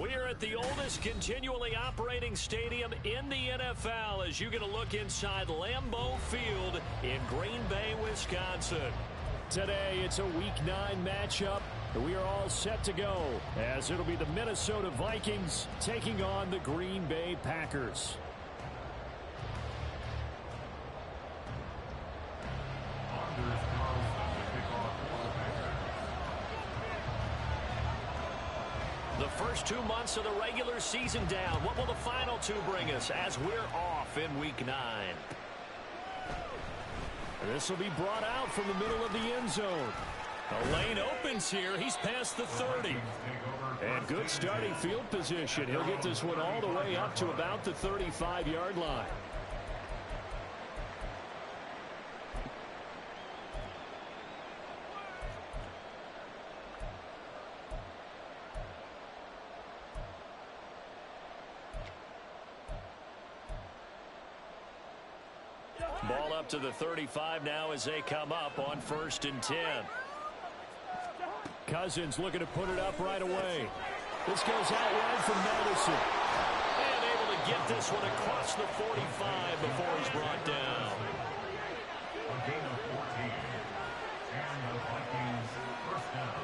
We're at the oldest continually operating stadium in the NFL as you get a look inside Lambeau Field in Green Bay, Wisconsin. Today, it's a Week 9 matchup. We are all set to go as it'll be the Minnesota Vikings taking on the Green Bay Packers. The first 2 months of the regular season down. What will the final 2 bring us as we're off in Week 9? This will be brought out from the middle of the end zone. The lane opens here. He's past the 30. And good starting field position. He'll get this one all the way up to about the 35-yard line. Ball up to the 35 now as they come up on 1st and 10. Cousins looking to put it up right away. This goes out wide from Madison. And able to get this one across the 45 before he's brought down. A gain of 14. And the Vikings first down.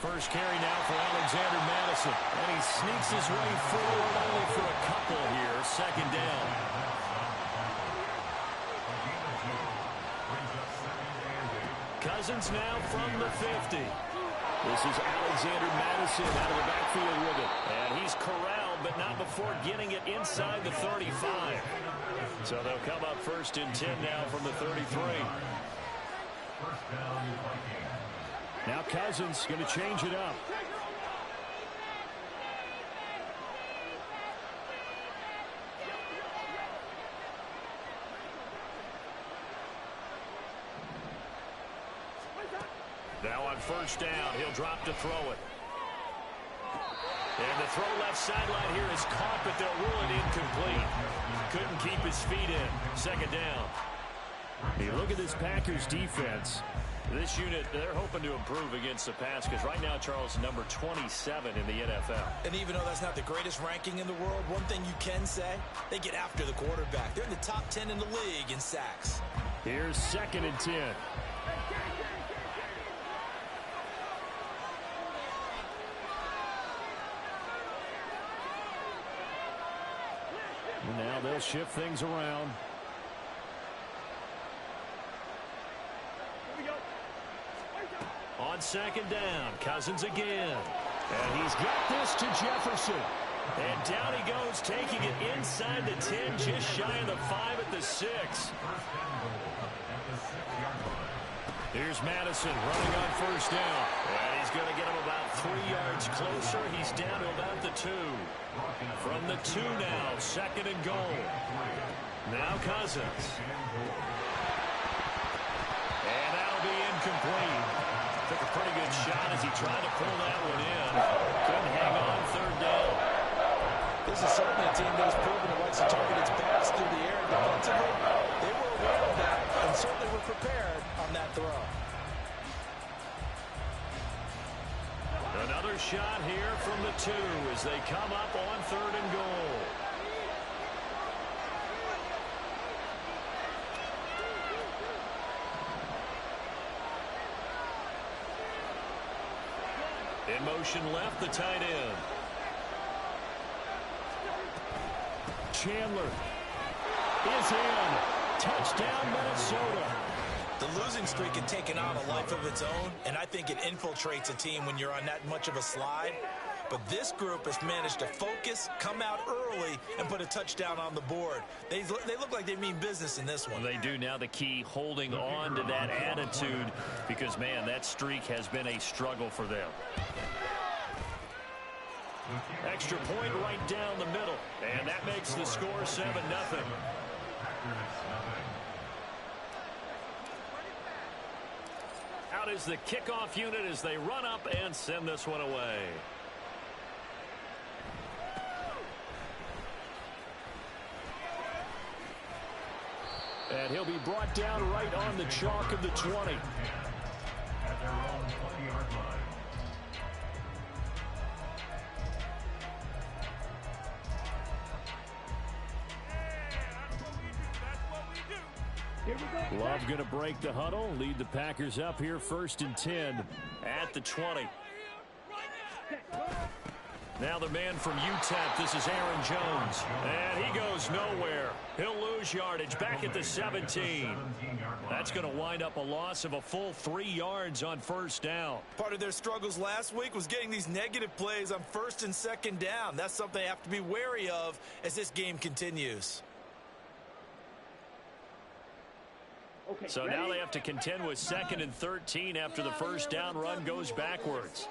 First carry now for Alexander Madison. And he sneaks his way forward only for a couple here. 2nd down. Cousins now from the 50. This is Alexander Madison out of the backfield with it. And he's corralled, but not before getting it inside the 35. So they'll come up 1st and 10 now from the 33. First down, Vikings. Now Cousins going to change it up. Now on 1st down, he'll drop to throw it. And the throw left sideline here is caught, but they'll rule it incomplete. Couldn't keep his feet in. 2nd down. You look at this Packers defense. This unit, they're hoping to improve against the pass because right now, Charles, number 27 in the NFL. And even though that's not the greatest ranking in the world, one thing you can say, they get after the quarterback. They're in the top 10 in the league in sacks. Here's 2nd and 10. And now they'll shift things around. On 2nd down, Cousins again. And he's got this to Jefferson. And down he goes, taking it inside the 10, just shy of the 5 at the 6. Here's Madison running on 1st down. And he's going to get him about 3 yards closer. He's down to about the 2. From the 2 now, 2nd and goal. Now Cousins. And that'll be incomplete. Took a pretty good shot as he tried to pull that one in. Couldn't hang on 3rd down. This is certainly a team that has proven it likes to target its pass through the air. Defensively, they were aware of that and certainly were prepared on that throw. Another shot here from the 2 as they come up on 3rd and goal. In motion left, the tight end. Chandler is in. Touchdown, Minnesota. The losing streak had taken on a life of its own, and I think it infiltrates a team when you're on that much of a slide. But this group has managed to focus, come out early, and put a touchdown on the board. They look like they mean business in this one. They do. Now the key, holding on to that attitude because, man, that streak has been a struggle for them. Extra point right down the middle, and that makes the score 7-0. Out is the kickoff unit as they run up and send this one away. And he'll be brought down right on the chalk of the 20. At their own 20-yard line. Love going to break the huddle, lead the Packers up here 1st and 10 at the 20. Now the man from UTEP, this is Aaron Jones. And he goes nowhere. He'll lose yardage back at the 17. That's going to wind up a loss of a full 3 yards on 1st down. Part of their struggles last week was getting these negative plays on 1st and 2nd down. That's something they have to be wary of as this game continues. Okay, so now they have to contend with 2nd and 13 after the 1st down run goes backwards.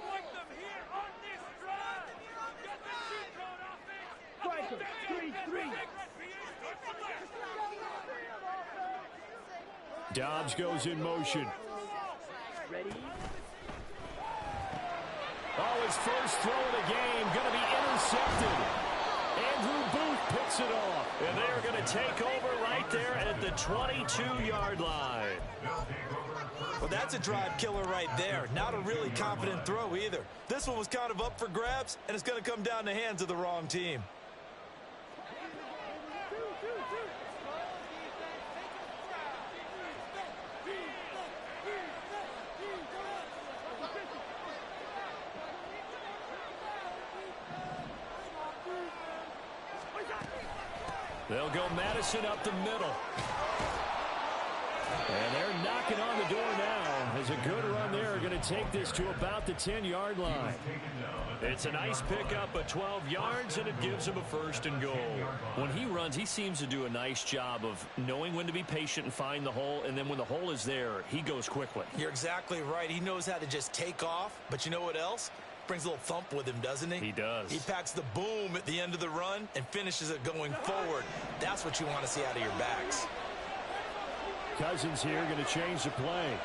Dobbs goes in motion. Ready? Oh, his first throw of the game going to be intercepted. Andrew Booth picks it off. And they're going to take over right there at the 22-yard line. Well, that's a drive killer right there. Not a really confident throw either. This one was kind of up for grabs, and it's going to come down in the hands of the wrong team. They'll go Madison up the middle. And they're knocking on the door now. As a good run there, going to take this to about the 10-yard line. It's a nice pickup of 12 yards, and it gives him a 1st and goal. When he runs, he seems to do a nice job of knowing when to be patient and find the hole, and then when the hole is there, he goes quickly. You're exactly right. He knows how to just take off, but you know what else? Brings a little thump with him, doesn't he? He does. He packs the boom at the end of the run and finishes it going forward. That's what you want to see out of your backs. Cousins here going to change the play.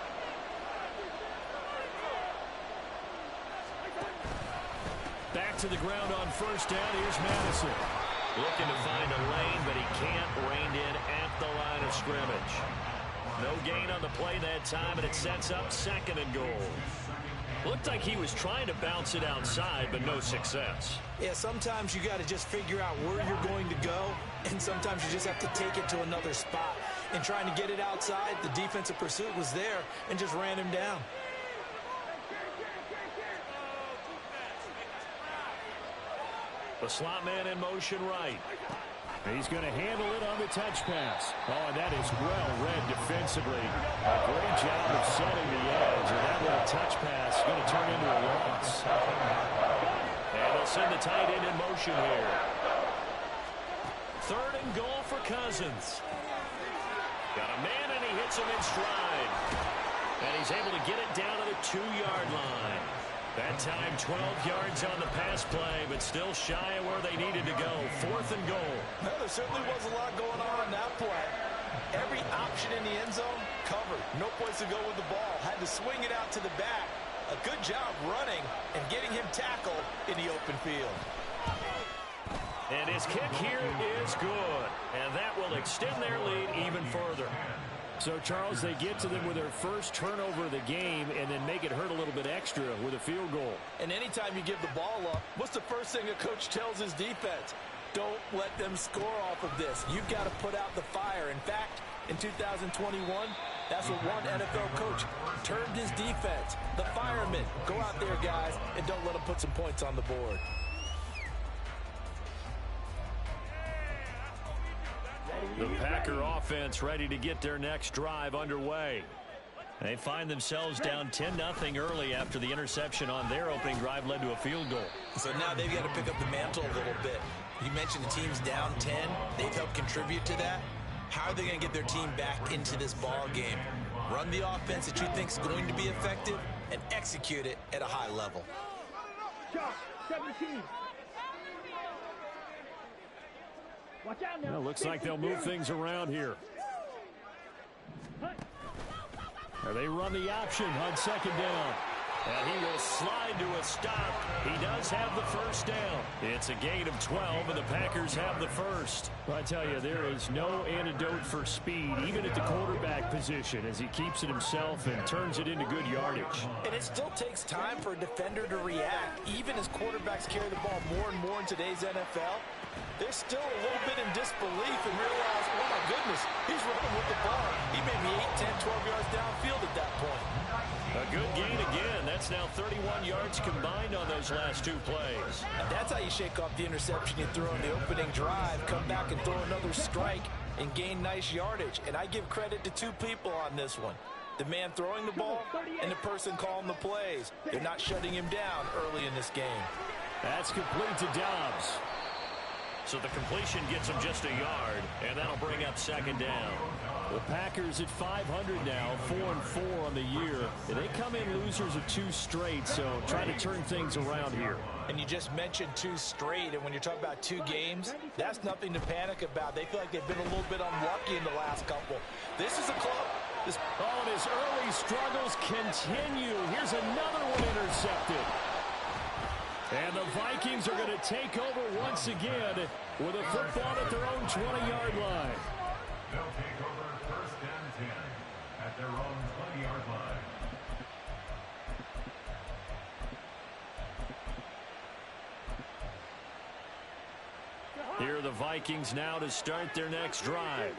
Back to the ground on 1st down. Here's Madison. Looking to find a lane, but he can't. Reined in at the line of scrimmage. No gain on the play that time, and it sets up 2nd and goal. Looked like he was trying to bounce it outside, but no success. Yeah, sometimes you got to just figure out where you're going to go, and sometimes you just have to take it to another spot. And trying to get it outside, the defensive pursuit was there and just ran him down. The slot man in motion right. He's going to handle it on the touch pass. Oh, and that is well read defensively. A great job of setting the edge, and that little touch pass is going to turn into a loss. And they'll send the tight end in motion here. 3rd and goal for Cousins. Got a man, and he hits him in stride. And he's able to get it down to the 2-yard line. That time 12 yards on the pass play, but still shy of where they needed to go. 4th and goal. Well, there certainly was a lot going on that play. Every option in the end zone covered. No place to go with the ball. Had to swing it out to the back. A good job running and getting him tackled in the open field. And his kick here is good. And that will extend their lead even further. So, Charles, they get to them with their first turnover of the game and then make it hurt a little bit extra with a field goal. And anytime you give the ball up, what's the first thing a coach tells his defense? Don't let them score off of this. You've got to put out the fire. In fact, in 2021, that's what one NFL coach termed his defense. The firemen. Go out there, guys, and don't let them put some points on the board. The Packer offense ready to get their next drive underway. They find themselves down 10-0 early after the interception on their opening drive led to a field goal. So now they've got to pick up the mantle a little bit. You mentioned the team's down 10. They've helped contribute to that. How are they going to get their team back into this ball game? Run the offense that you think is going to be effective and execute it at a high level. 17. Watch out now. Well, looks like they'll move things around here. They run the option on 2nd down. And he will slide to a stop. He does have the first down. It's a gain of 12, and the Packers have the first. I tell you, there is no antidote for speed, even at the quarterback position, as he keeps it himself and turns it into good yardage. And it still takes time for a defender to react. Even as quarterbacks carry the ball more and more in today's NFL, they're still a little bit in disbelief and realize, oh my goodness, he's running with the ball. He may be 8, 10, 12 yards downfield at that point. A good gain again. That's now 31 yards combined on those last two plays. And that's how you shake off the interception you throw in the opening drive, come back and throw another strike and gain nice yardage. And I give credit to two people on this one. The man throwing the ball and the person calling the plays. They're not shutting him down early in this game. That's complete to Dobbs. So the completion gets him just a yard, and that'll bring up second down. The Packers at 500 now, 4-4 on the year. They come in losers of 2 straight, so trying to turn things around here. And you just mentioned 2 straight, and when you're talking about 2 games, that's nothing to panic about. They feel like they've been a little bit unlucky in the last couple. This is a club. Oh, and his early struggles continue. Here's another one intercepted. And the Vikings are going to take over once again with a football at their own 20-yard line. They'll take over first and 10 at their own 20-yard line. Here are the Vikings now to start their next drive.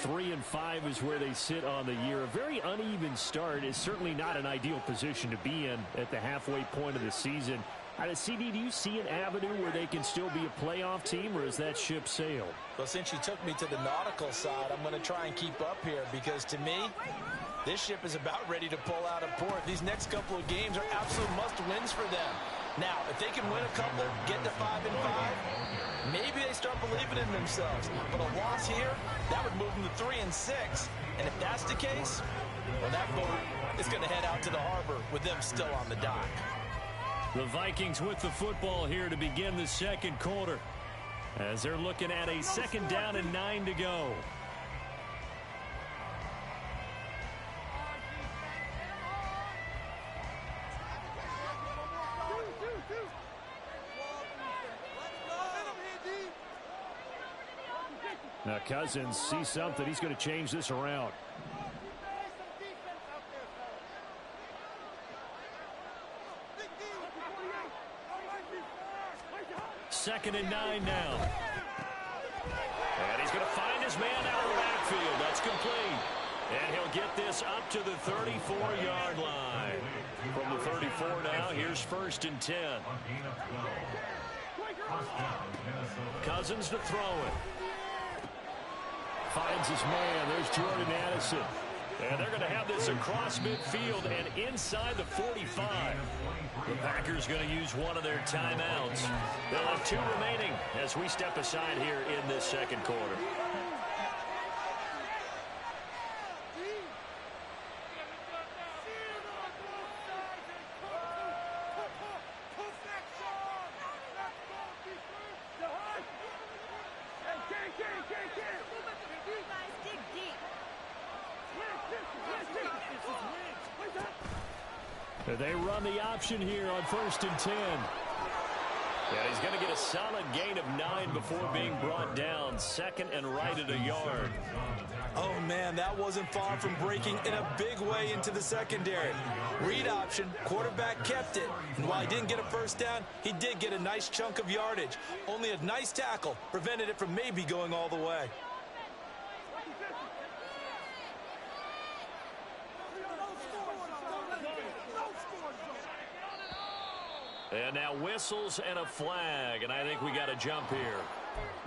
3-5 is where they sit on the year. A very uneven start is certainly not an ideal position to be in at the halfway point of the season. CD, do you see an avenue where they can still be a playoff team, or is that ship sailed? Well, since you took me to the nautical side, I'm going to try and keep up here because, to me, this ship is about ready to pull out of port. These next couple of games are absolute must-wins for them. Now, if they can win a couple, get to 5-5, maybe they start believing in themselves. But a loss here, that would move them to 3-6. And if that's the case, well, that boat is going to head out to the harbor with them still on the dock. The Vikings with the football here to begin the second quarter, as they're looking at a second down and 9 to go. Now Cousins sees something. He's going to change this around. Second and 9 now. And he's going to find his man out of the backfield. That's complete. And he'll get this up to the 34-yard line. From the 34 now, here's first and 10. Cousins to throw it. Finds his man. There's Jordan Addison. And they're going to have this across midfield and inside the 45. The Packers going to use one of their timeouts. They'll have 2 remaining as we step aside here in this second quarter. They run the option here on first and 10. And he's going to get a solid gain of 9 before being brought down. Second and right at a yard. Oh, man, that wasn't far from breaking in a big way into the secondary. Read option, quarterback kept it. And while he didn't get a first down, he did get a nice chunk of yardage. Only a nice tackle prevented it from maybe going all the way. And now whistles and a flag, and I think we got to jump here.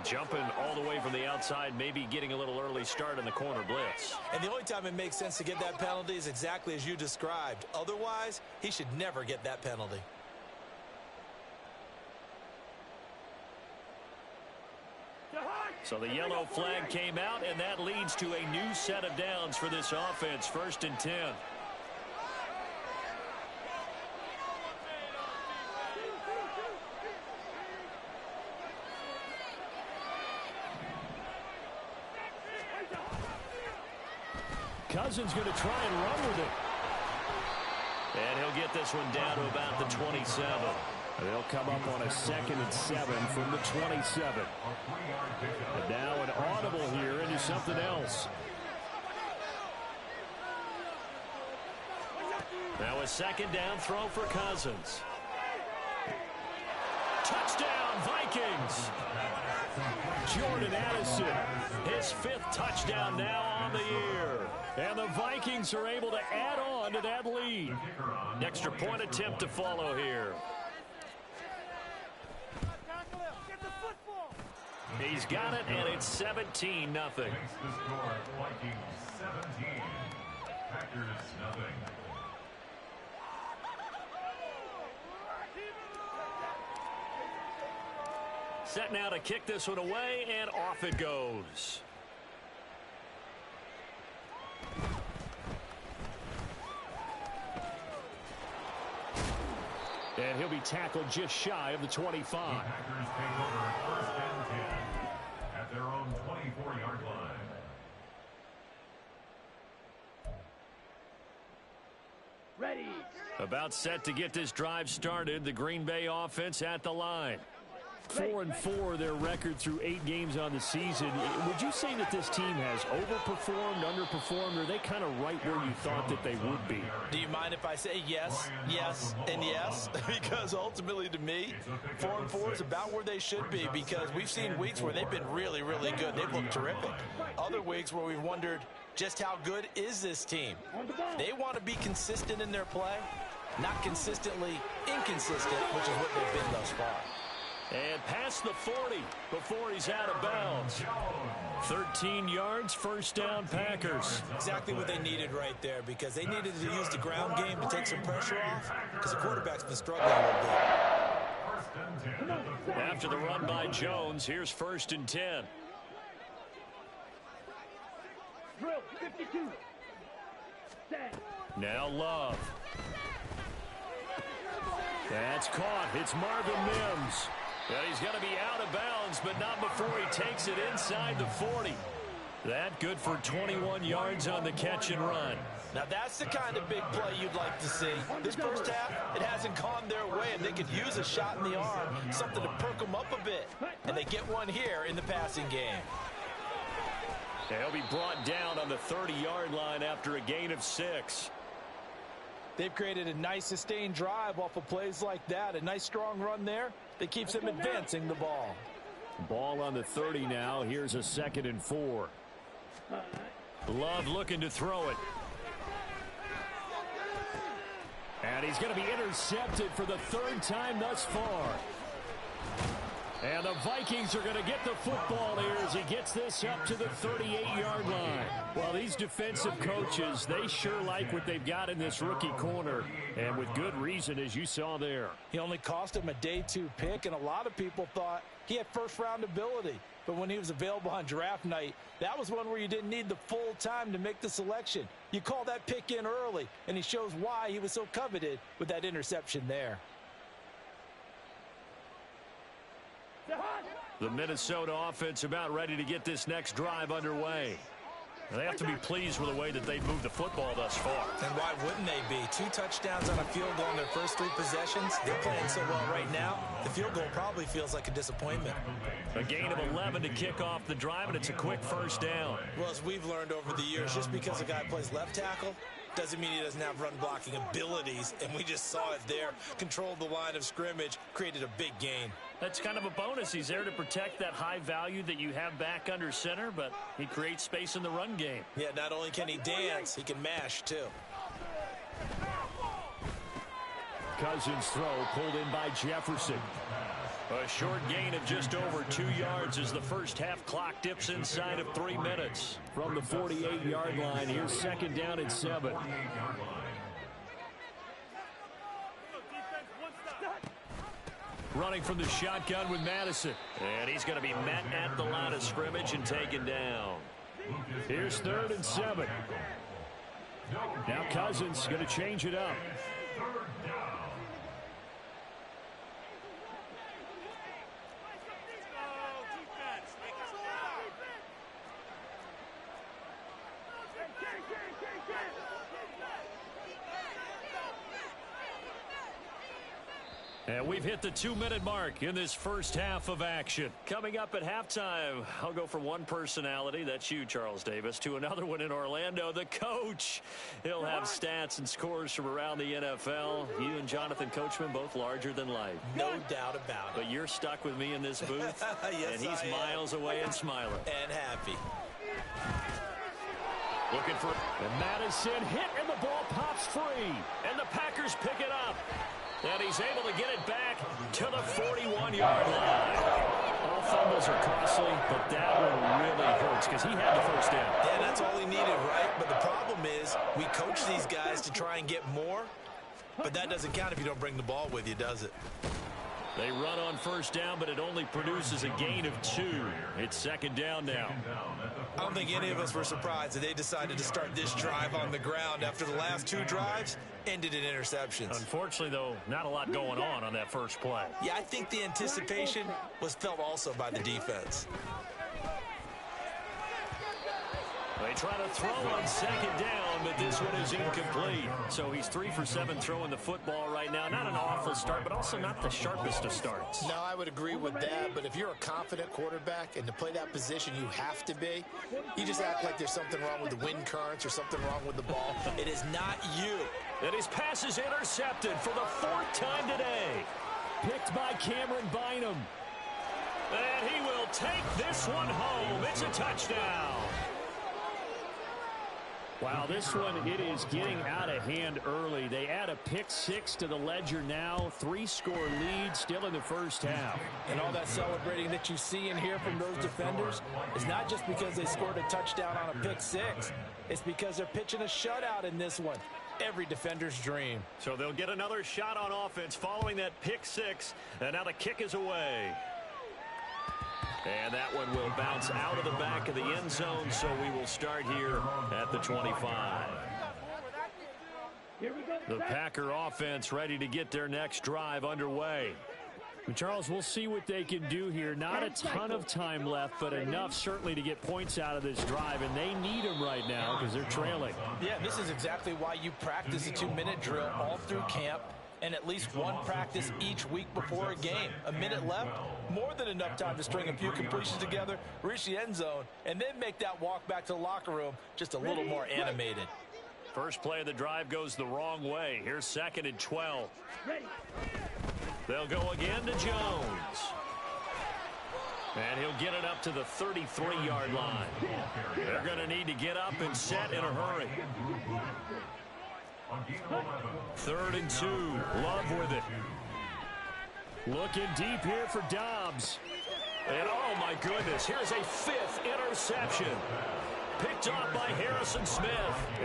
Jumping all the way from the outside, maybe getting a little early start in the corner blitz. And the only time it makes sense to get that penalty is exactly as you described. Otherwise, he should never get that penalty. So the yellow flag came out, and that leads to a new set of downs for this offense. First and 10. Cousins going to try and run with it. And he'll get this one down to about the 27. They'll come up on a 2nd and 7 from the 27. And now an audible here into something else. Now a 2nd down throw for Cousins. Touchdown, Vikings! Jordan Addison, his 5th touchdown now on the year. And the Vikings are able to add on to that lead. Extra point attempt to follow here. He's got it, and it's 17-0. Makes the score Vikings 17, Packers nothing. Set now to kick this one away, and off it goes. And he'll be tackled just shy of the 25. The Packers take over 1st and 10 at their own 24-yard line. Ready. About set to get this drive started. The Green Bay offense at the line. 4-4 their record through 8 games on the season. Would you say that this team has overperformed, underperformed, or are they kind of right where you thought that they would be? Do you mind if I say yes, yes, and yes? Because ultimately to me, 4-4 is about where they should be, because we've seen weeks where they've been really, really good. They've looked terrific. Other weeks where we've wondered just how good is this team. They want to be consistent in their play, not consistently inconsistent, which is what they've been thus far. And past the 40 before he's out of bounds. 13 yards, 1st down, Packers. Exactly what they needed right there, because they needed to use the ground game to take some pressure off, because the quarterback's been struggling a little bit. After the run by Jones, here's 1st and 10. Drill 52. Set. Now Love. That's caught. It's Marvin Mims. And he's going to be out of bounds, but not before he takes it inside the 40. That good for 21 yards on the catch and run. Now that's the kind of big play you'd like to see. This first half, it hasn't gone their way, and they could use a shot in the arm, something to perk them up a bit. And they get one here in the passing game. He'll be brought down on the 30-yard line after a gain of 6. They've created a nice sustained drive off of plays like that. A nice strong run there that keeps them advancing the ball. Ball on the 30 now. Here's a 2nd and 4. Love looking to throw it. And he's going to be intercepted for the 3rd time thus far. And the Vikings are going to get the football here as he gets this up to the 38-yard line. Well, these defensive coaches, they sure like what they've got in this rookie corner, and with good reason, as you saw there. He only cost him a day 2 pick, and a lot of people thought he had first-round ability. But when he was available on draft night, that was one where you didn't need the full time to make the selection. You call that pick in early, and he shows why he was so coveted with that interception there. The Minnesota offense about ready to get this next drive underway. They have to be pleased with the way that they've moved the football thus far. And why wouldn't they be? 2 touchdowns on a field goal in their first 3 possessions. They're playing so well right now, the field goal probably feels like a disappointment. A gain of 11 to kick off the drive, and it's a quick 1st down. Well, as we've learned over the years, just because a guy plays left tackle doesn't mean he doesn't have run blocking abilities, and we just saw it there. Controlled the line of scrimmage, created a big gain. That's kind of a bonus. He's there to protect that high value that you have back under center, but he creates space in the run game. Yeah, not only can he dance, he can mash, too. Cousins' throw pulled in by Jefferson. A short gain of just over 2 yards as the first half clock dips inside of 3 minutes. From the 48-yard line, here's 2nd down and 7. Running from the shotgun with Madison. And he's going to be met at the line of scrimmage and taken down. Here's 3rd and 7. Now Cousins going to change it up. And we've hit the 2-minute mark in this first half of action. Coming up at halftime, I'll go from one personality, that's you, Charles Davis, to another one in Orlando, the coach. He'll have stats and scores from around the NFL. You and Jonathan Coachman, both larger than life. No doubt about it. But you're stuck with me in this booth, yes, and he's miles away and smiling. And happy. Looking for, and Madison hit, and the ball pops free. And the Packers pick it up. And he's able to get it back to the 41-yard line. All fumbles are costly, but that one really hurts because he had the first down. Yeah, that's all he needed, right? But the problem is we coach these guys to try and get more, but that doesn't count if you don't bring the ball with you, does it? They run on first down, but it only produces a gain of 2. It's second down now. I don't think any of us were surprised that they decided to start this drive on the ground after the last 2 drives ended in interceptions. Unfortunately, though, not a lot going on that first play. Yeah, I think the anticipation was felt also by the defense. They try to throw on second down, but this one is incomplete. So he's 3 for 7 throwing the football right now. Not an awful start, but also not the sharpest of starts. No, I would agree with that, but if you're a confident quarterback and to play that position you have to be, you just act like there's something wrong with the wind currents or something wrong with the ball. It is not you. And his pass is intercepted for the 4th time today. Picked by Cameron Bynum. And he will take this one home. It's a touchdown. Wow, this one, it is getting out of hand early. They add a pick-6 to the ledger now. 3-score lead still in the first half. And all that celebrating that you see and hear from those defenders is not just because they scored a touchdown on a pick-6. It's because they're pitching a shutout in this one. Every defender's dream. So they'll get another shot on offense following that pick-6. And now the kick is away. And that one will bounce out of the back of the end zone, so we will start here at the 25. The Packer offense ready to get their next drive underway. Charles, we'll see what they can do here. Not a ton of time left, but enough certainly to get points out of this drive, and they need them right now because they're trailing. Yeah, this is exactly why you practice a 2-minute drill all through camp, and at least one practice each week before a game. A minute left, more than enough time to string a few completions together, reach the end zone, and then make that walk back to the locker room just a little more animated. First play of the drive goes the wrong way. Here's 2nd and 12. They'll go again to Jones. And he'll get it up to the 33-yard line. They're going to need to get up and set in a hurry. 3rd and 2. Love with it. Looking deep here for Dobbs. And oh my goodness, here's a 5th interception. Picked off by Harrison Smith.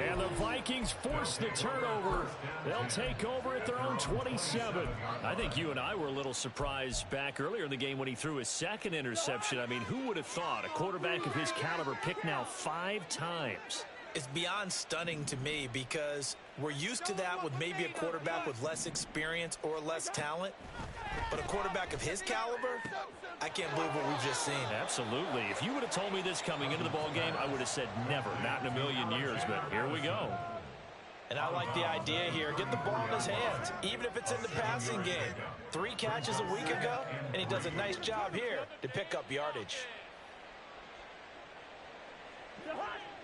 And the Vikings force the turnover. They'll take over at their own 27. I think you and I were a little surprised back earlier in the game when he threw his 2nd interception. I mean, who would have thought a quarterback of his caliber picked now 5 times? It's beyond stunning to me because we're used to that with maybe a quarterback with less experience or less talent. But a quarterback of his caliber, I can't believe what we've just seen. Absolutely. If you would have told me this coming into the ball game, I would have said never, not in a million years. But here we go. And I like the idea here. Get the ball in his hands, even if it's in the passing game. 3 catches a week ago, and he does a nice job here to pick up yardage.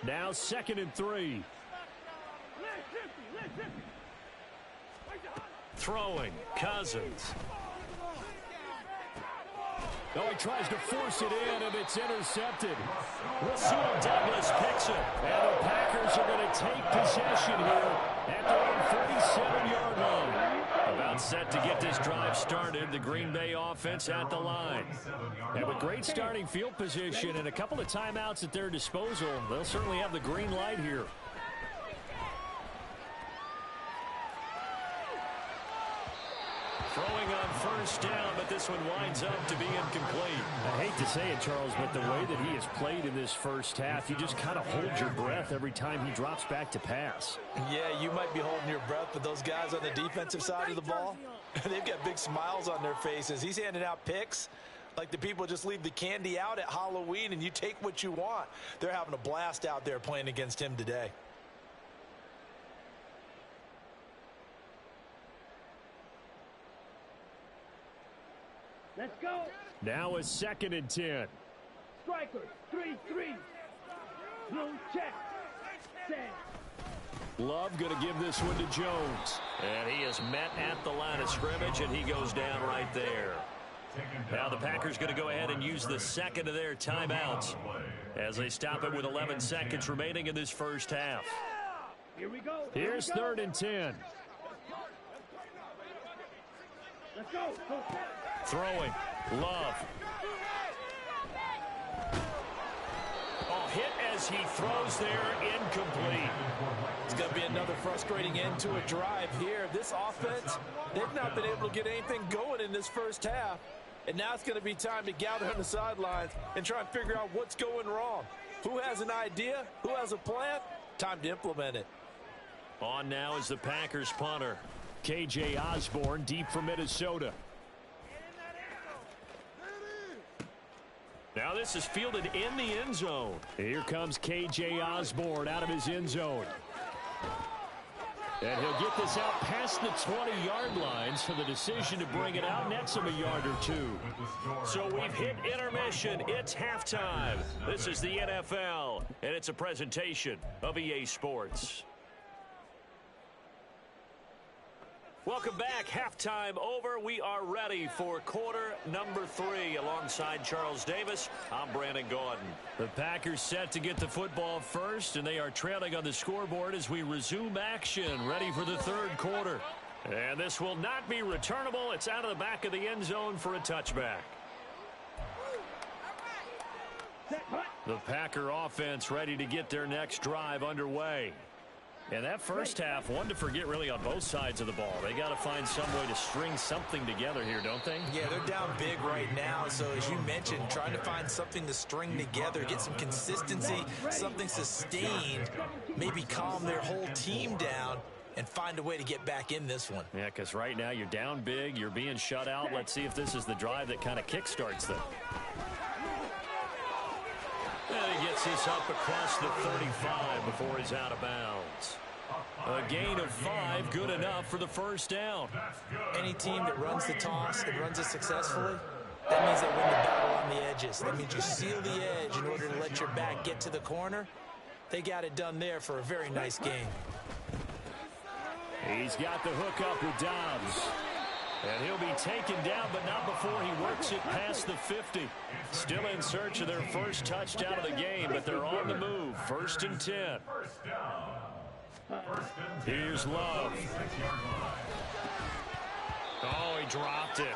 Now 2nd and 3. Throwing, Cousins. Oh, he tries to force it in, and it's intercepted. Rasul Douglas picks it. And the Packers are going to take possession here at their own 47-yard line. About set to get this drive started. The Green Bay offense at the line. And with great starting field position and a couple of timeouts at their disposal, they'll certainly have the green light here. Throwing on first down, but this one winds up to be incomplete. I hate to say it, Charles, but the way that he has played in this first half, you just kind of hold your breath every time he drops back to pass. Yeah, you might be holding your breath, but those guys on the defensive side of the ball, they've got big smiles on their faces. He's handing out picks like the people just leave the candy out at Halloween and you take what you want. They're having a blast out there playing against him today. Let's go. Now a 2nd and 10. Striker, 3-3. Blue check. Set. Love going to give this one to Jones. And he is met at the line of scrimmage, and he goes down right there. Now the Packers going to go ahead and use the 2nd of their timeouts as they stop it with 11 seconds remaining in this first half. Here we go. Here's 3rd and 10. Let's go. Throwing. Love. Oh, hit as he throws there, incomplete. It's going to be another frustrating end to a drive here. This offense, they've not been able to get anything going in this first half. And now it's going to be time to gather on the sidelines and try and figure out what's going wrong. Who has an idea? Who has a plan? Time to implement it. On now is the Packers punter, K.J. Osborne, deep from Minnesota. Now this is fielded in the end zone. Here comes K.J. Osborne out of his end zone. And he'll get this out past the 20-yard line, so the decision to bring it out nets him a yard or two. So we've hit intermission. It's halftime. This is the NFL, and it's a presentation of EA Sports. Welcome back. Halftime over. We are ready for quarter number 3. Alongside Charles Davis, I'm Brandon Gordon. The Packers set to get the football first, and they are trailing on the scoreboard as we resume action, ready for the 3rd quarter. And this will not be returnable. It's out of the back of the end zone for a touchback. The Packer offense ready to get their next drive underway. And that first half, one to forget really on both sides of the ball. They got to find some way to string something together here, don't they? Yeah, they're down big right now. So as you mentioned, trying to find something to string together, get some consistency, something sustained, maybe calm their whole team down and find a way to get back in this one. Yeah, because right now you're down big, you're being shut out. Let's see if this is the drive that kind of kickstarts them. And he gets this up across the 35 before he's out of bounds. A gain of 5, good enough for the first down. Any team that runs the toss and runs it successfully, that means they win the battle on the edges. That means you seal the edge in order to let your back get to the corner. They got it done there for a very nice game. He's got the hook up with Dobbs. And he'll be taken down, but not before he works it past the 50. Still in search of their first touchdown of the game, but they're on the move. 1st and 10. Here's Love. Oh, he dropped it.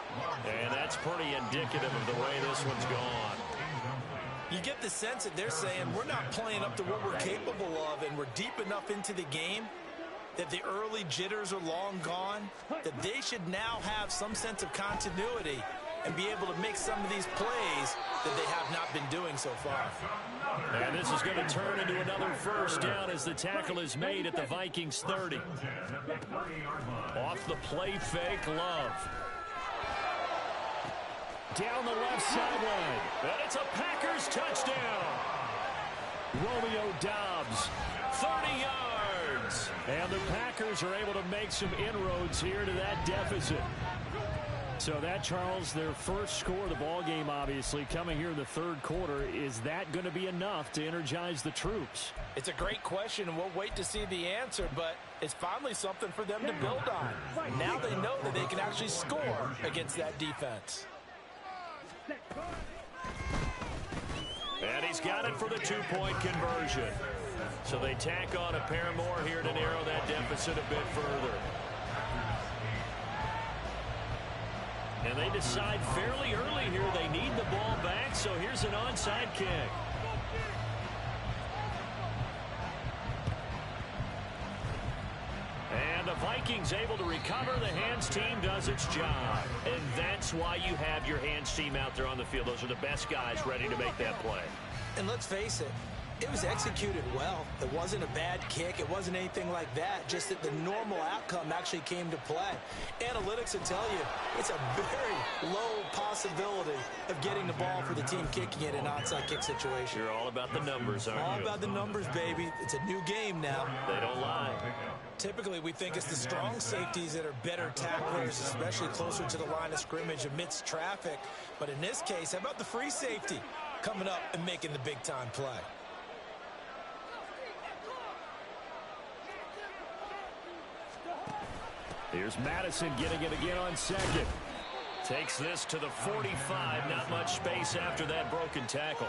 And that's pretty indicative of the way this one's gone. You get the sense that they're saying we're not playing up to what we're capable of, and we're deep enough into the game that the early jitters are long gone, that they should now have some sense of continuity and be able to make some of these plays that they have not been doing so far. And this is going to turn into another first down as the tackle is made at the Vikings 30. Off the play fake, Love. Down the left sideline. And it's a Packers touchdown. Romeo Dobbs, 30 yards. And the Packers are able to make some inroads here to that deficit. So that, Charles, their first score of the ball game, obviously, coming here in the 3rd quarter. Is that going to be enough to energize the troops? It's a great question, and we'll wait to see the answer, but it's finally something for them to build on. Now they know that they can actually score against that defense. And he's got it for the 2-point conversion. So they tack on a pair more here to narrow that deficit a bit further. And they decide fairly early here they need the ball back, so here's an onside kick. And the Vikings able to recover. The hands team does its job. And that's why you have your hands team out there on the field. Those are the best guys ready to make that play. And let's face it, it was executed well. It wasn't a bad kick. It wasn't anything like that. Just that the normal outcome actually came to play. Analytics will tell you it's a very low possibility of getting the ball for the team kicking it in an onside kick situation. You're all about the numbers, aren't you? All about the numbers, baby. It's a new game now. They don't lie. Typically, we think it's the strong safeties that are better tacklers, especially closer to the line of scrimmage amidst traffic. But in this case, how about the free safety coming up and making the big-time play? Here's Madison getting it again on second. Takes this to the 45. Not much space after that broken tackle.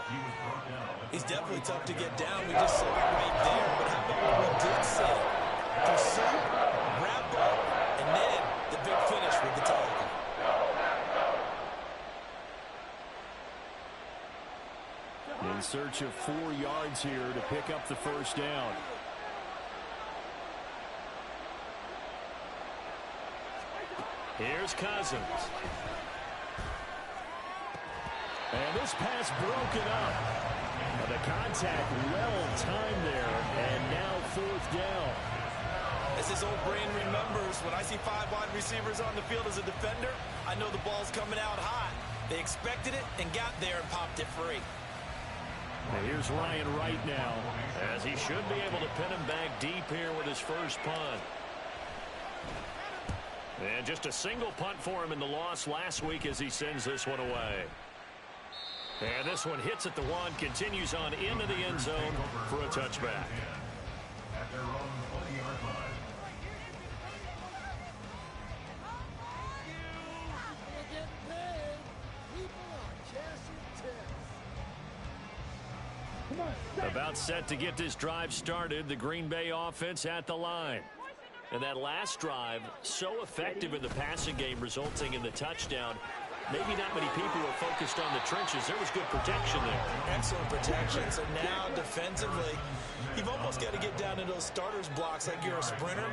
He's definitely tough to get down. We just saw it right there. But how about what we did see? Pursue, wrap up, and then the big finish with the tackle. In search of 4 yards here to pick up the first down. Here's Cousins. And this pass broken up. The contact well timed there, and now 4th down. As his old brain remembers, when I see 5 wide receivers on the field as a defender, I know the ball's coming out hot. They expected it and got there and popped it free. And here's Ryan Wright now, as he should be able to pin him back deep here with his first punt. And just a single punt for him in the loss last week as he sends this one away. And this one hits at the 1, continues on into the end zone for a touchback. At their own 20-yard line. About set to get this drive started, the Green Bay offense at the line. And that last drive, so effective in the passing game, resulting in the touchdown. Maybe not many people were focused on the trenches. There was good protection there. Excellent protection. So now defensively, you've almost got to get down in those starters blocks like you're a sprinter.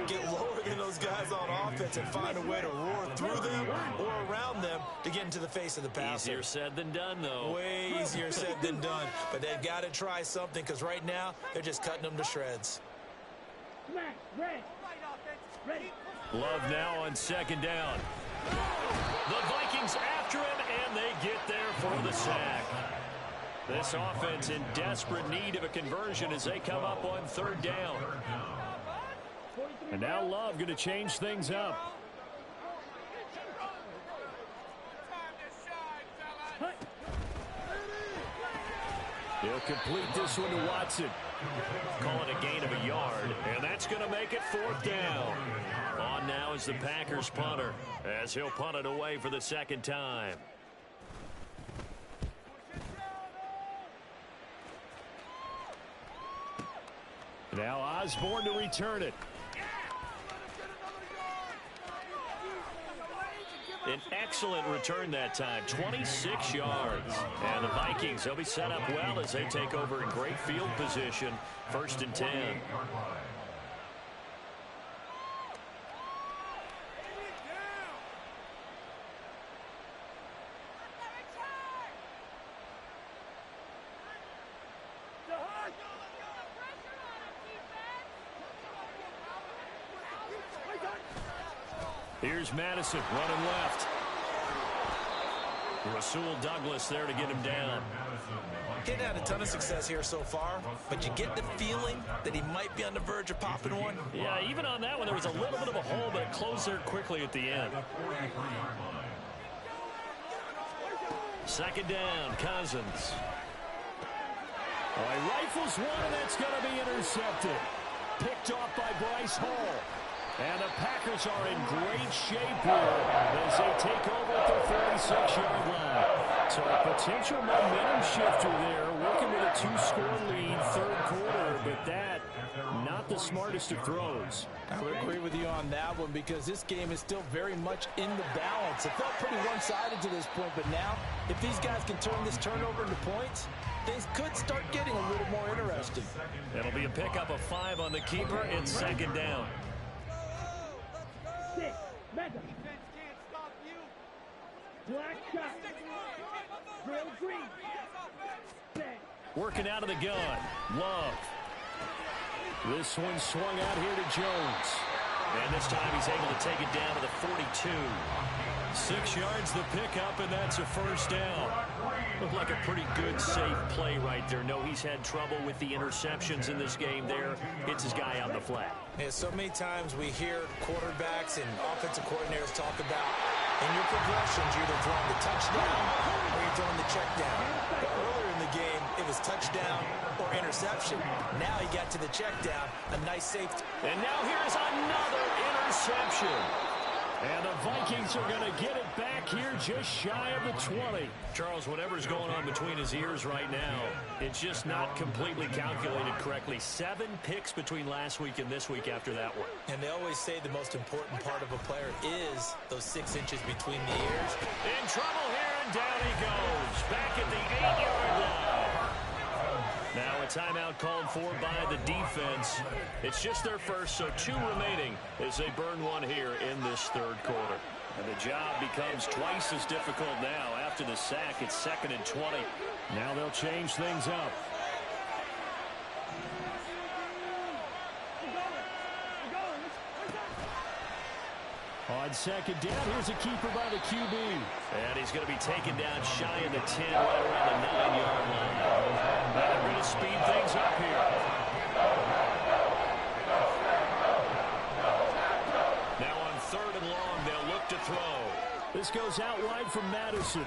Get lower than those guys on offense and find a way to roar through them or around them to get into the face of the passer. Easier said than done, though. Way easier said than done. But they've got to try something because right now they're just cutting them to shreds. Love now on 2nd down. The Vikings after him, and they get there for the sack. This offense in desperate need of a conversion as they come up on 3rd down. And now Love going to change things up. He'll complete this one to Watson. Call it a gain of a yard, and that's going to make it 4th down. On now is the Packers punter, as he'll punt it away for the 2nd time. Now Osborne to return it. An excellent return that time, 26 yards. And the Vikings, they'll be set up well as they take over in great field position, 1st and 10. Here's Madison running left. Rasul Douglas there to get him down. He hadn't had a ton of success here so far, but you get the feeling that he might be on the verge of popping one. Yeah, even on that one, there was a little bit of a hole, but it closed there quickly at the end. 2nd down, Cousins. Oh, he rifles one, and that's going to be intercepted. Picked off by Bryce Hall. And the Packers are in great shape here as they take over at their 46-yard line. So a potential momentum shifter there, working with a 2-score lead, 3rd quarter, but that, not the smartest of throws. I would agree with you on that one because this game is still very much in the balance. It felt pretty one-sided to this point, but now, if these guys can turn this turnover into points, things could start getting a little more interesting. It'll be a pickup of 5 on the keeper and 2nd down. Madden. Black shot. Drill green. Working out of the gun. Love. This one swung out here to Jones. And this time he's able to take it down to the 42. 6 yards the pickup, and that's a first down. Looked like a pretty good, safe play right there. No, he's had trouble with the interceptions in this game there. Hits his guy on the flat. Yeah, so many times we hear quarterbacks and offensive coordinators talk about in your progressions, you're either throwing the touchdown or you're throwing the check down. But earlier in the game, it was touchdown or interception. Now he got to the check down, a nice safety. And now here's another interception. And the Vikings are going to get it back here just shy of the 20. Charles, whatever's going on between his ears right now, it's just not completely calculated correctly. 7 picks between last week and this week after that one. And they always say the most important part of a player is those 6 inches between the ears. In trouble here, and down he goes. Back at the 8-yard line. Now a timeout called for by the defense. It's just their first, so 2 remaining as they burn one here in this third quarter. And the job becomes twice as difficult now. After the sack, it's 2nd and 20. Now they'll change things up. On 2nd down, here's a keeper by the QB. And he's going to be taken down shy of the 10, right around the 9-yard line. They're going to speed things up here. Now on 3rd and long, they'll look to throw. This goes out wide from Madison.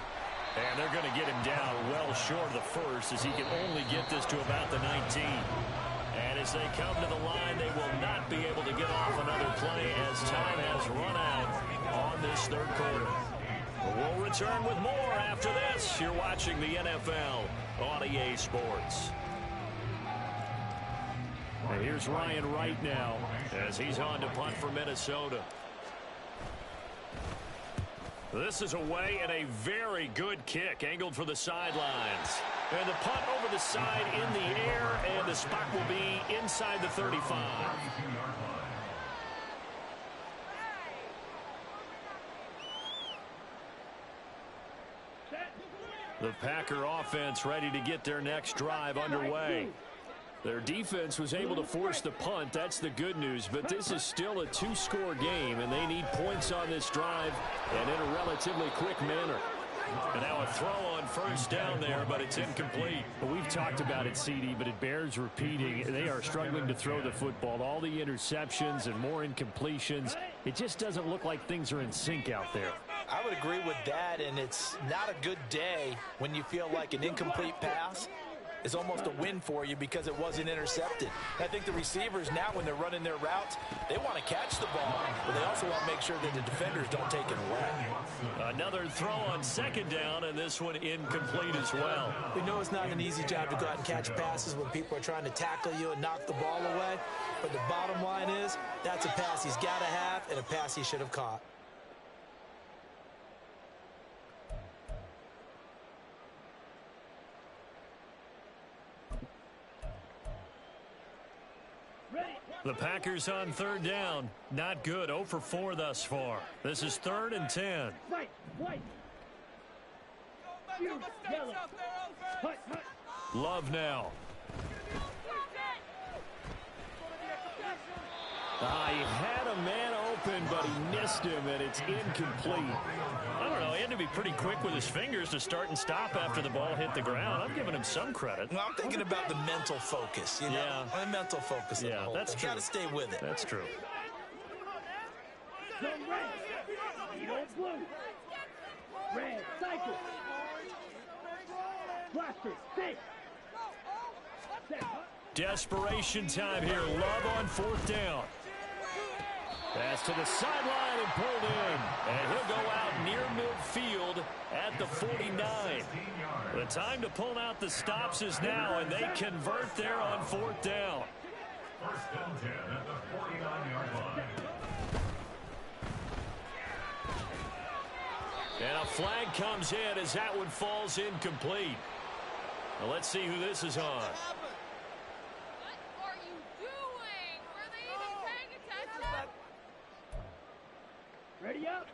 And they're going to get him down well short of the first, as he can only get this to about the 19. And as they come to the line, they will not be able to get off another play as time has run out on this third quarter. We'll return with more after this. You're watching the NFL on EA Sports. And here's Ryan Wright now as he's on to punt for Minnesota. This is away and a very good kick, angled for the sidelines. And the punt over the side in the air, and the spot will be inside the 35. The Packer offense ready to get their next drive underway. Their defense was able to force the punt. That's the good news. But this is still a 2-score game, and they need points on this drive and in a relatively quick manner. And now a throw on 1st down there, but it's incomplete. Well, we've talked about it, CD, but it bears repeating. They are struggling to throw the football. All the interceptions and more incompletions. It just doesn't look like things are in sync out there. I would agree with that, and it's not a good day when you feel like an incomplete pass is almost a win for you because it wasn't intercepted. I think the receivers now, when they're running their routes, they want to catch the ball, but they also want to make sure that the defenders don't take it away. Another throw on 2nd down, and this one incomplete as well. We know it's not an easy job to go out and catch passes when people are trying to tackle you and knock the ball away, but the bottom line is that's a pass he's got to have and a pass he should have caught. The Packers on 3rd down. Not good. 0 for 4 thus far. This is 3rd and 10. Right, white. Shoot, yellow. Hut, hut. Love now. He had a man open, but he missed him, and it's incomplete. I don't know. He had to be pretty quick with his fingers to start and stop after the ball hit the ground. I'm giving him some credit. Well, I'm thinking about the mental focus. You know? Yeah. The mental focus. Yeah, that's true. Got to stay with it. That's true. Some red. Yellow, blue. Red, cycle. Blaster, stick. Set, hut. Desperation time here. Love on 4th down. Pass to the sideline and pulled in. And he'll go out near midfield at the 49. The time to pull out the stops is now, and they convert there on 4th down. 1st and 10 at the 49-yard line. And a flag comes in as that one falls incomplete. Now let's see who this is on. Ready up.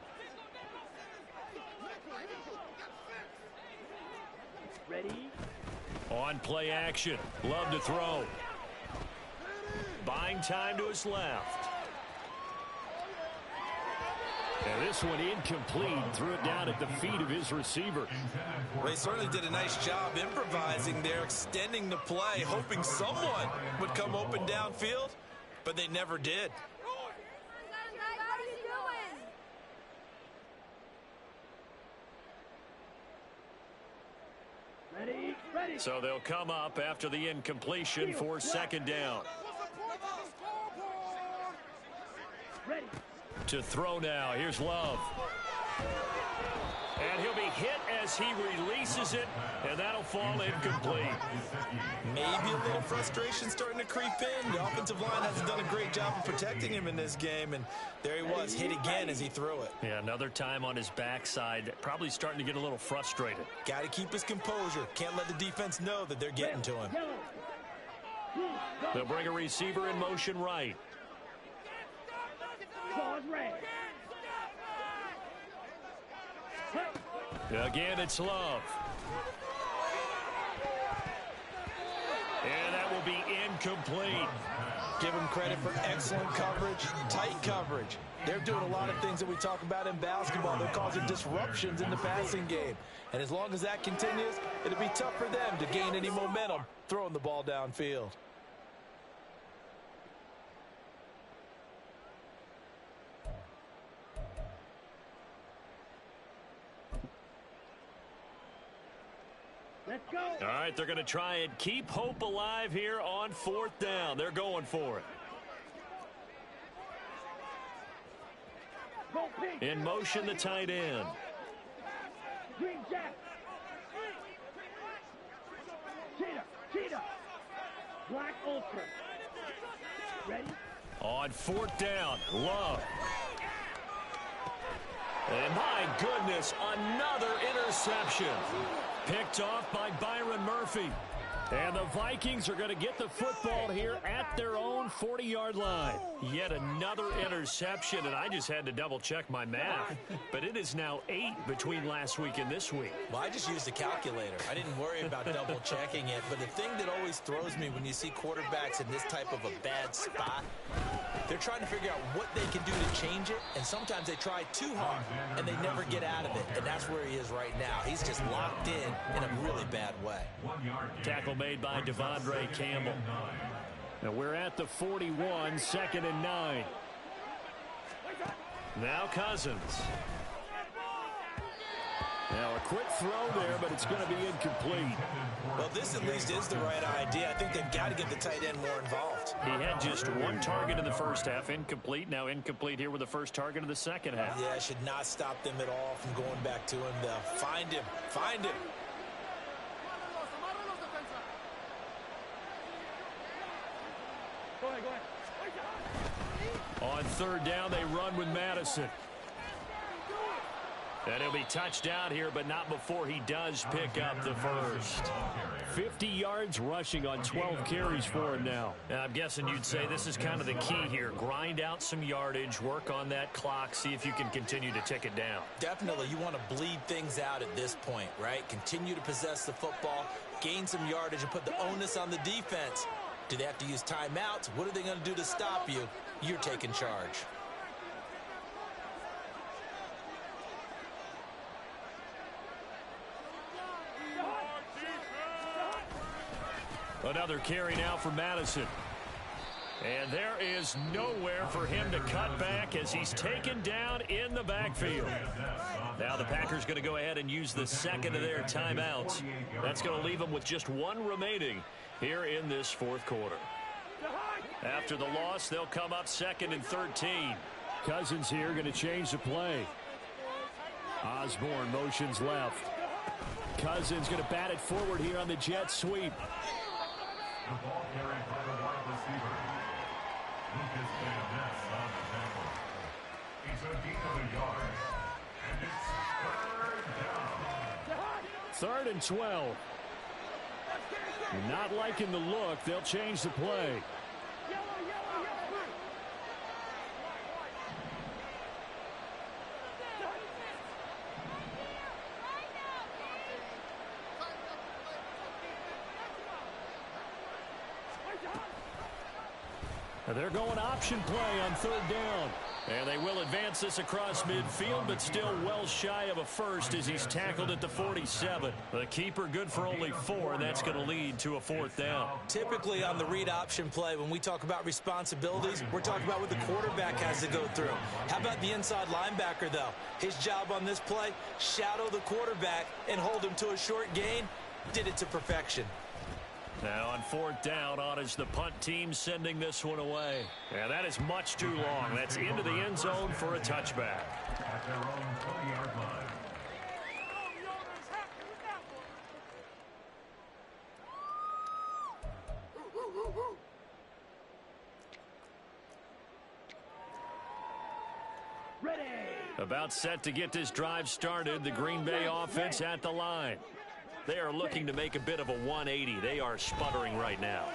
Ready. On play action. Love to throw. Buying time to his left. And this one incomplete. Threw it down at the feet of his receiver. Well, they certainly did a nice job improvising there, extending the play, hoping someone would come open downfield, but they never did. Ready, ready. So they'll come up after the incompletion for second down. Ready. To throw now. Here's Love. And he'll be hit as he releases it, and that'll fall incomplete. Maybe a little frustration starting to creep in. The offensive line hasn't done a great job of protecting him in this game, and there he was, hit again as he threw it. Yeah, another time on his backside, probably starting to get a little frustrated. Got to keep his composure. Can't let the defense know that they're getting to him. They'll bring a receiver in motion right. Pause red. Again, it's Love. And that will be incomplete. Give them credit for excellent coverage, tight coverage. They're doing a lot of things that we talk about in basketball. They're causing disruptions in the passing game. And as long as that continues, it'll be tough for them to gain any momentum throwing the ball downfield. Let's go. All right, they're going to try and keep hope alive here on fourth down. They're going for it. Go pink. In motion, the tight end. Green jack. Cheetah. Black ultra. Ready? On fourth down, Love. And my goodness, another interception. Picked off by Byron Murphy. And the Vikings are going to get the football here at their own 40-yard line. Yet another interception, and I just had to double-check my math. But it is now 8 between last week and this week. Well, I just used a calculator. I didn't worry about double-checking it. But the thing that always throws me when you see quarterbacks in this type of a bad spot, they're trying to figure out what they can do to change it. And sometimes they try too hard, and they never get out of it. And that's where he is right now. He's just locked in a really bad way. Tackle made by Devondre Campbell. Now we're at the 41, 2nd and 9. Now Cousins. Now a quick throw there, but it's going to be incomplete. Well, this at least is the right idea. I think they've got to get the tight end more involved. He had just one target in the first half, incomplete. Now incomplete here with the first target of the second half. Yeah, it should not stop them at all from going back to him. They'll find him. Go ahead. On third down, they run with Madison. And he'll be touchdown here, but not before he does pick up the first. 50 yards rushing on 12 carries for him now. And I'm guessing you'd say this is kind of the key here. Grind out some yardage, work on that clock, see if you can continue to tick it down. Definitely, you want to bleed things out at this point, right? Continue to possess the football, gain some yardage, and put the onus on the defense. Do they have to use timeouts? What are they going to do to stop you? You're taking charge. Another carry now for Madison. And there is nowhere for him to cut back as he's taken down in the backfield. Now the Packers going to go ahead and use the second of their timeouts. That's going to leave them with just one remaining here in this fourth quarter. After the loss, they'll come up 2nd and 13. Cousins here going to change the play. Osborne motions left. Cousins going to bat it forward here on the jet sweep. The ball carried by the wide receiver. Lucas Van Ness on the tackle. He's a gain of a yard. And it's 3rd down. 3rd and 12. Not liking the look. They'll change the play. They're going option play on third down. And they will advance this across midfield, but still well shy of a first as he's tackled at the 47. The keeper good for only 4, and that's going to lead to a 4th down. Typically on the read option play, when we talk about responsibilities, we're talking about what the quarterback has to go through. How about the inside linebacker, though? His job on this play, shadow the quarterback and hold him to a short gain. Did it to perfection. Now on 4th down, on is the punt team sending this one away. And that is much too long. That's into the end zone for a touchback. At their own 20-yard line. Ready. About set to get this drive started, the Green Bay offense at the line. They are looking to make a bit of a 180. They are sputtering right now.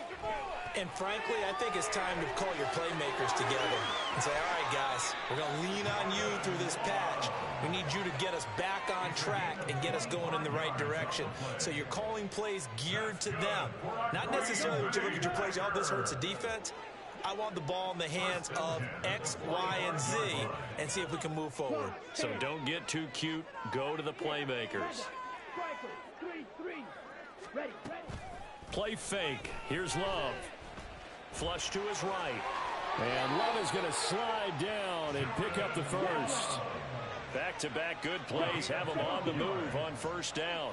And frankly, I think it's time to call your playmakers together and say, all right, guys, we're going to lean on you through this patch. We need you to get us back on track and get us going in the right direction. So you're calling plays geared to them. Not necessarily when you look at your plays, oh, this hurts the defense. I want the ball in the hands of X, Y, and Z and see if we can move forward. So don't get too cute. Go to the playmakers. Ready. Play fake. Here's Love. Flush to his right. And Love is going to slide down and pick up the first. Back-to-back good plays have him on the move on 1st down.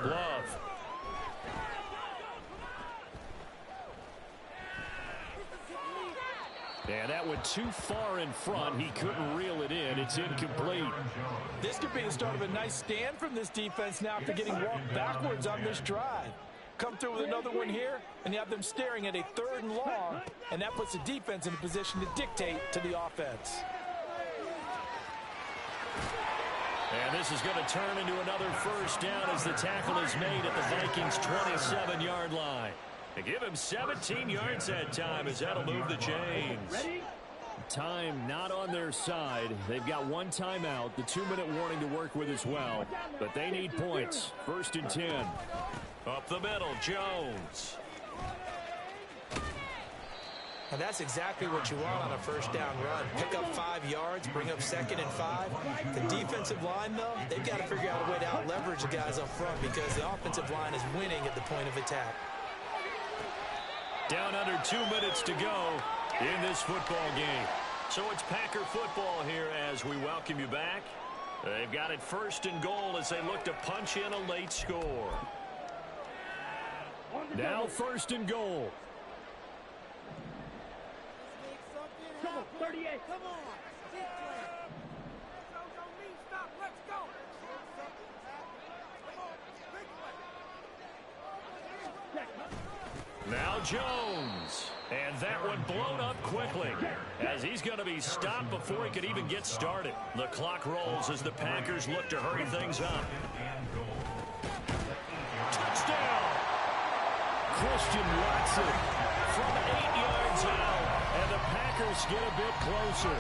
Love. And that went too far in front. He couldn't reel it in. It's incomplete. This could be the start of a nice stand from this defense now after getting walked backwards on this drive. Come through with another one here, and you have them staring at a 3rd and long, and that puts the defense in a position to dictate to the offense. And this is going to turn into another 1st down as the tackle is made at the Vikings' 27-yard line. They give him 17 yards that time as that'll move the chains. Time not on their side. They've got 1 timeout, the 2-minute warning to work with as well. But they need points. 1st and 10. Up the middle, Jones. And that's exactly what you want on a 1st down run. Pick up 5 yards, bring up 2nd and 5. The defensive line, though, they've got to figure out a way to out-leverage the guys up front because the offensive line is winning at the point of attack. Down under 2 minutes to go in this football game. So it's Packer football here as we welcome you back. They've got it 1st and goal as they look to punch in a late score. Now 1st and goal. Come on, 38. Come on. Let's go. Now Jones. And that one blown up quickly as he's going to be stopped before he could even get started. The clock rolls as the Packers look to hurry things up. Touchdown! Christian Watson From 8 yards out, and the Packers get a bit closer.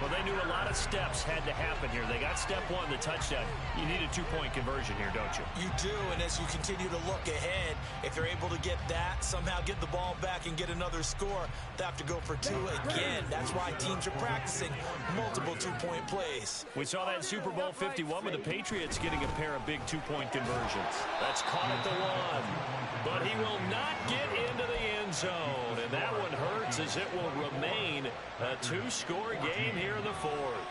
Well, they knew a lot of steps had to happen here. They got step 1, the touchdown. You need a 2-point conversion here, don't you? You do, and as you continue to look ahead, if they're able to get that, somehow get the ball back and get another score, they have to go for 2 again. That's why teams are practicing multiple 2-point plays. We saw that in Super Bowl 51 with the Patriots getting a pair of big 2-point conversions. That's caught at the 1. But he will not get into the end zone, and that one hurts as it will remain a 2-score game here in the 4th.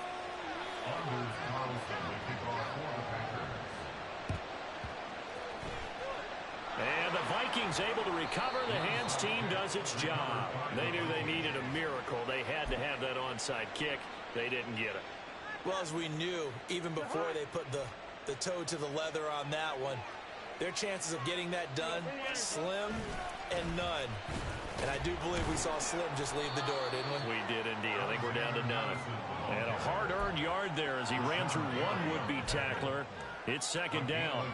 And the Vikings able to recover. The hands team does its job. They knew they needed a miracle. They had to have that onside kick. They didn't get it. Well, as we knew, even before they put the toe to the leather on that one, their chances of getting that done, slim and none. And I do believe we saw Slim just leave the door, didn't we? We did indeed. I think we're down to none. And a hard-earned yard there as he ran through one would-be tackler. It's 2nd down.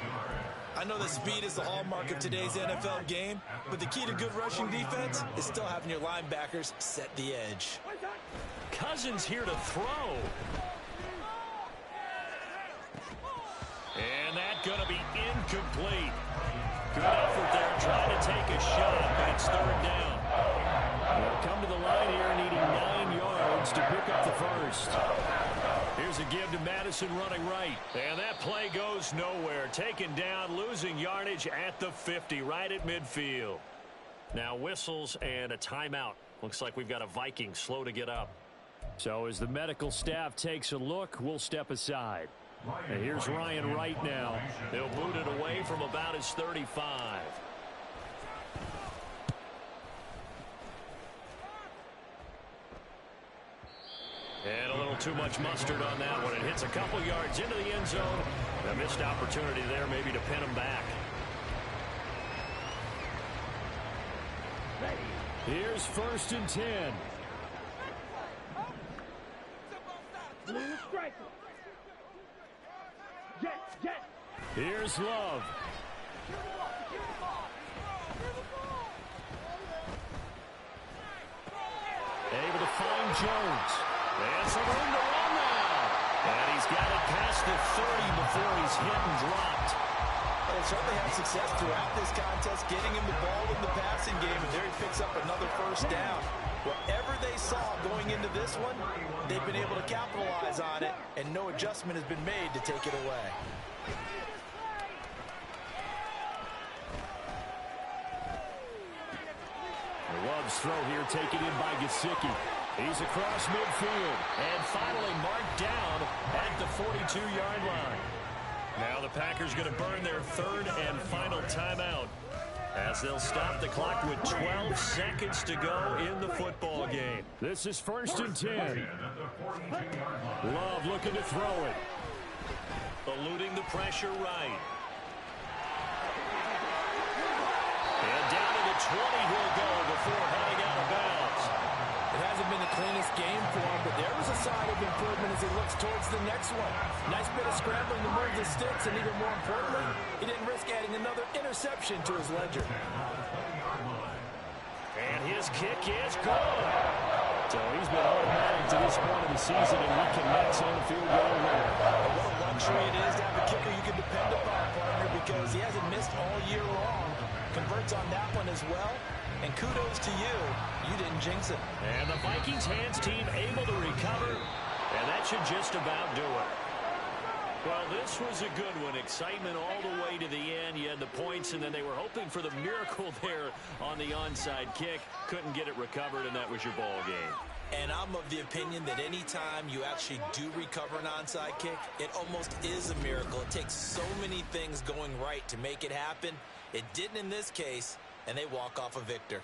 I know that speed is the hallmark of today's NFL game, but the key to good rushing defense is still having your linebackers set the edge. Cousins here to throw. And that's going to be incomplete. Good effort there trying to take a shot, but it's third down. They'll come to the line here needing 9 yards to pick up the first. Here's a give to Madison running right. And that play goes nowhere. Taken down, losing yardage at the 50, right at midfield. Now whistles and a timeout. Looks like we've got a Viking slow to get up. So as the medical staff takes a look, we'll step aside. And here's Ryan Wright now. They'll boot it away from about his 35. And a little too much mustard on that one. It hits a couple yards into the end zone. A missed opportunity there maybe to pin him back. Here's 1st and 10. Here's Love. Able to find Jones. And some room to run now. And he's got it past the 30 before he's hit and dropped. Well, certainly had success throughout this contest, getting him the ball in the passing game, and there he picks up another first down. Whatever they saw going into this one, they've been able to capitalize on it, and no adjustment has been made to take it away. Love's throw here taken in by Gesicki. He's across midfield and finally marked down at the 42-yard line. Now the Packers going to burn their 3rd and final timeout as they'll stop the clock with 12 seconds to go in the football game. This is 1st and 10. Love looking to throw it. Eluding the pressure right. And down to the 20 he'll go before heading out of bounds. It hasn't been the cleanest game for him, but there was a sign of improvement as he looks towards the next one. Nice bit of scrambling to move the sticks, and even more importantly, he didn't risk adding another interception to his ledger. And his kick is good. So he's been automatic to this point of the season, and he connects on the field goal winner. What a luxury it is to have a kicker you can depend upon, partner, because he hasn't missed all year long. Converts on that one as well. And kudos to you. You didn't jinx it. And the Vikings hands team able to recover. And that should just about do it. Well, this was a good one. Excitement all the way to the end. You had the points, and then they were hoping for the miracle there on the onside kick. Couldn't get it recovered, and that was your ball game. And I'm of the opinion that any time you actually do recover an onside kick, it almost is a miracle. It takes so many things going right to make it happen. It didn't in this case, and they walk off a victor.